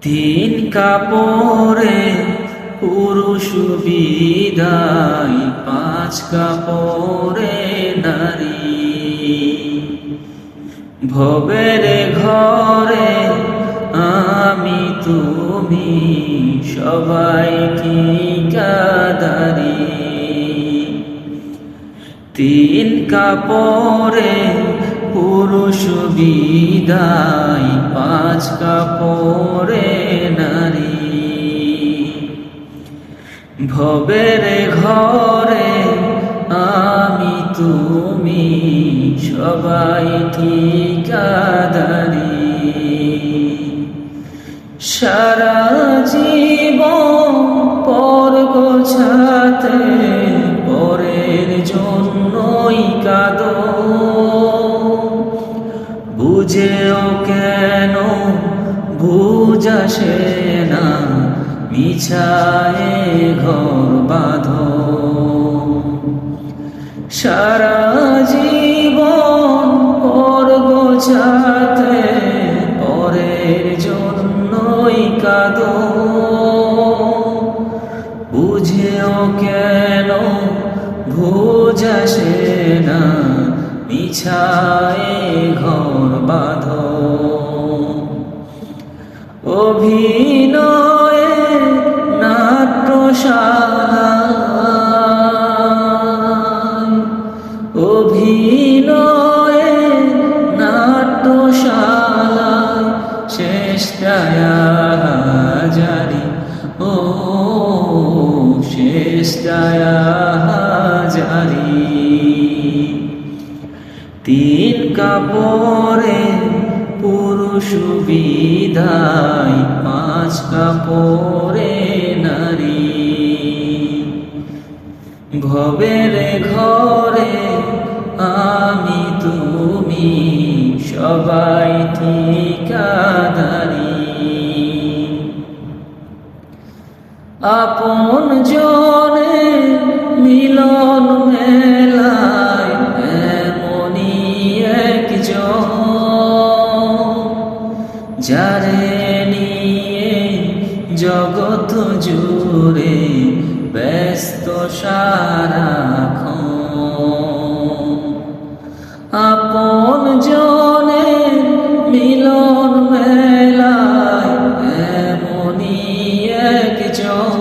তিন কাপড়ে পুরুষ বিদায়, পাঁচ কাপড়ে নারী। ভবের ঘরে আমি তুমি সবাই ঠিকাদারি। তিন কাপড়ে পুরুষ বিদায়, পাঁচ কাপড়ে নারী। ভবের ঘরে আমি তুমি সবাই ঠিকাদারি। সারা জীবন পর গোছাতে পরের জন্যই কাঁদো। বুঝেও কেন বুঝ আসে না, মিছায়ে ঘর বাঁধো। সারা জীবন পর গোছাতে পরের জন্যই কাঁদো। বুঝেও কেন বুঝ আসে না, মিছায়ে ঘর বাঁধো। অভিনয়ে নাট্যশালায়, অভিনয়ে নাট্যশালায় শেষটায় হাজারি। ও শেষটায় হাজারি। তিন কাপড়ে পুরুষ বিদায়, পাঁচ কাপড়ে নারী। ভবের ঘরে আমি তুমি সবাই ঠিকাদারি। আপন জনে মিলন মেলায় এমনি একজন, যারে নিয়ে জগৎ জুড়ে ব্যস্ত সারাক্ষণ। আপন জনে মিলন মেলায় এমনি একজন,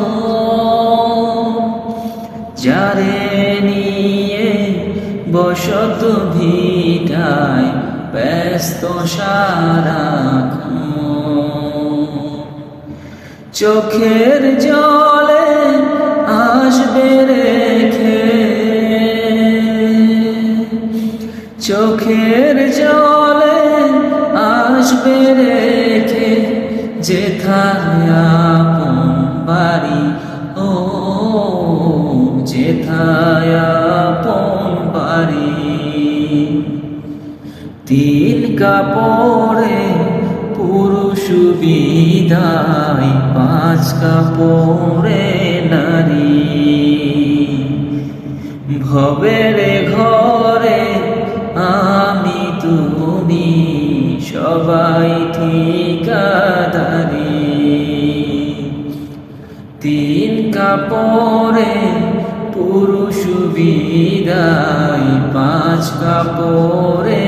যারে নিয়ে বসত ভিটায় ব্যস্ত সারাক্ষণ। চোখের জলে আসবে রেখে, চোখের জলে আসবে রেখে, যেথায় আপন বাড়ি। ও যেথায় আপন বাড়ি। তিন কাপড়ে পুরুষ বিদায়, পাঁচ কাপড়ে নারী। ভবের ঘরে আমি তুমি সবাই ঠিকাদারি। তিন কাপড়ে পুরুষ বিদায়, পাঁচ কাপড়ে